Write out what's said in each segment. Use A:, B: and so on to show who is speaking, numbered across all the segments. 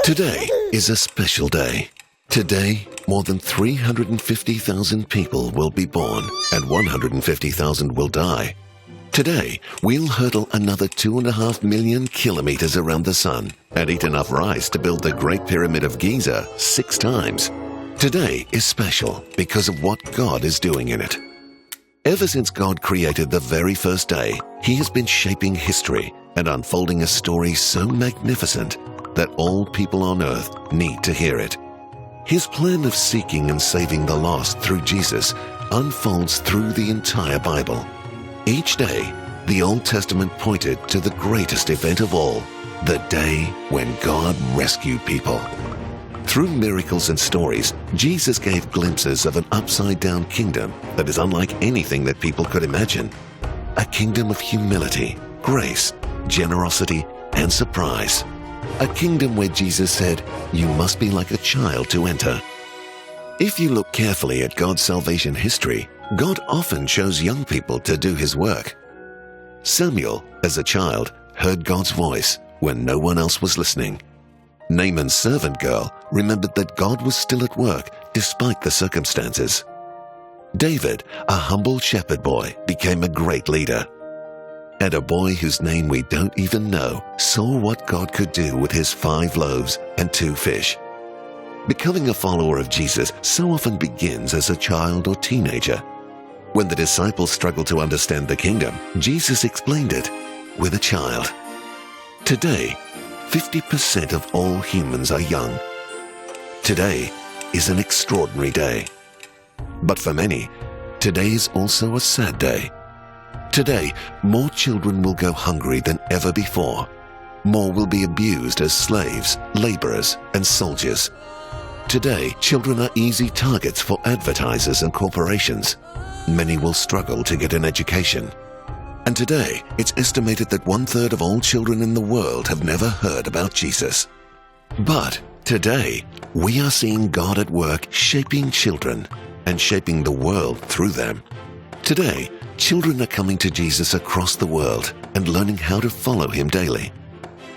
A: Today is a special day. Today, more than 350,000 people will be born and 150,000 will die. Today, we'll hurdle another 2.5 million kilometers around the sun and eat enough rice to build the Great Pyramid of Giza 6 times. Today is special because of what God is doing in it. Ever since God created the very first day, He has been shaping history and unfolding a story so magnificent that all people on earth need to hear it. His plan of seeking and saving the lost through Jesus unfolds through the entire Bible. Each day, the Old Testament pointed to the greatest event of all, the day when God rescued people. Through miracles and stories, Jesus gave glimpses of an upside-down kingdom that is unlike anything that people could imagine. A kingdom of humility, grace, generosity, and surprise. A kingdom where Jesus said, "You must be like a child to enter." If you look carefully at God's salvation history, God often chose young people to do His work. Samuel, as a child, heard God's voice when no one else was listening. Naaman's servant girl remembered that God was still at work despite the circumstances. David, a humble shepherd boy, became a great leader. And a boy whose name we don't even know saw what God could do with his 5 loaves and 2 fish. Becoming a follower of Jesus so often begins as a child or teenager. When the disciples struggled to understand the kingdom, Jesus explained it with a child. Today, 50% of all humans are young. Today is an extraordinary day. But for many, today is also a sad day. Today, more children will go hungry than ever before. More will be abused as slaves, laborers, and soldiers. Today, children are easy targets for advertisers and corporations. Many will struggle to get an education. And today, it's estimated that 1/3 of all children in the world have never heard about Jesus. But today, we are seeing God at work shaping children and shaping the world through them. Today, children are coming to Jesus across the world and learning how to follow Him daily.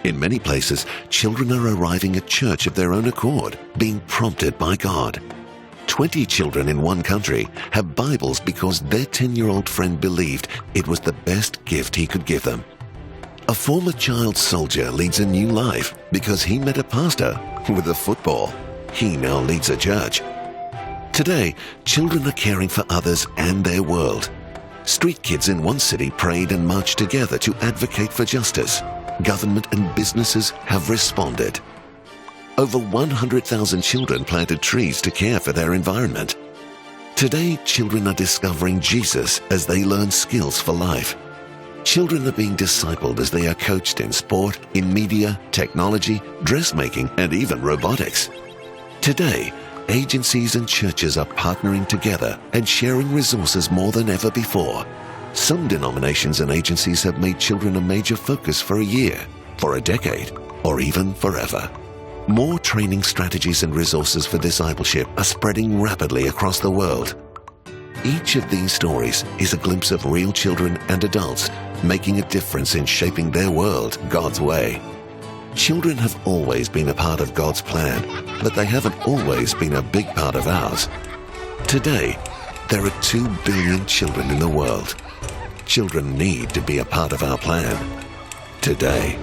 A: In many places, children are arriving at church of their own accord, being prompted by God. 20 children in one country have Bibles because their 10-year-old friend believed it was the best gift he could give them. A former child soldier leads a new life because he met a pastor with a football. He now leads a church. Today, children are caring for others and their world. Street kids in one city prayed and marched together to advocate for justice. Government and businesses have responded. Over 100,000 children planted trees to care for their environment. Today, children are discovering Jesus as they learn skills for life. Children are being discipled as they are coached in sport, in media, technology, dressmaking, and even robotics. Today, agencies and churches are partnering together and sharing resources more than ever before. Some denominations and agencies have made children a major focus for a year, for a decade, or even forever. More training strategies and resources for discipleship are spreading rapidly across the world. Each of these stories is a glimpse of real children and adults making a difference in shaping their world God's way. Children have always been a part of God's plan, but they haven't always been a big part of ours. Today, there are 2 billion children in the world. Children need to be a part of our plan today.